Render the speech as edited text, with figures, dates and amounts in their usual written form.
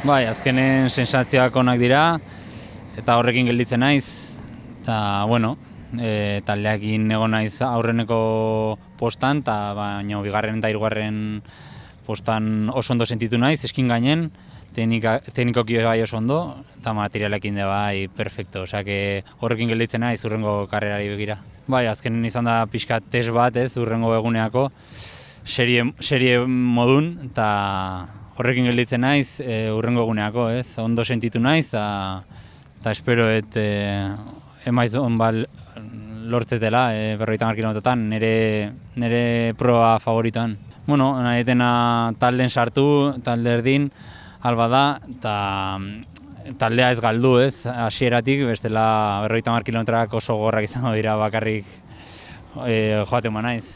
Bai, azkenen sensazioak onak dira, eta horrekin gelditzen naiz, eta, bueno, taldeakin egon naiz aurreneko postan, eta baina bigarren eta hirugarren postan oso ondo sentitu naiz, eskin gainen, teknikoki bai oso ondo, eta materialekin de bai perfecto, osea, horrekin gelditzen naiz hurrengo karrerari begira. Bai, azkenen izan da pixka test bat, hurrengo eguneako, serie modun, eta horrekin gelditzen naiz hurrengo eguneako, ondo sentitu naiz, eta espero emaiz on lortzetela, 50 kilometrotan, nire proa favoritan. Bueno, nahi dena talden sartu, talde erdin, alba da, eta taldea ez galdu, hasieratik, bestela 50 kilometroak oso gorrak izango dira bakarrik joaten naiz.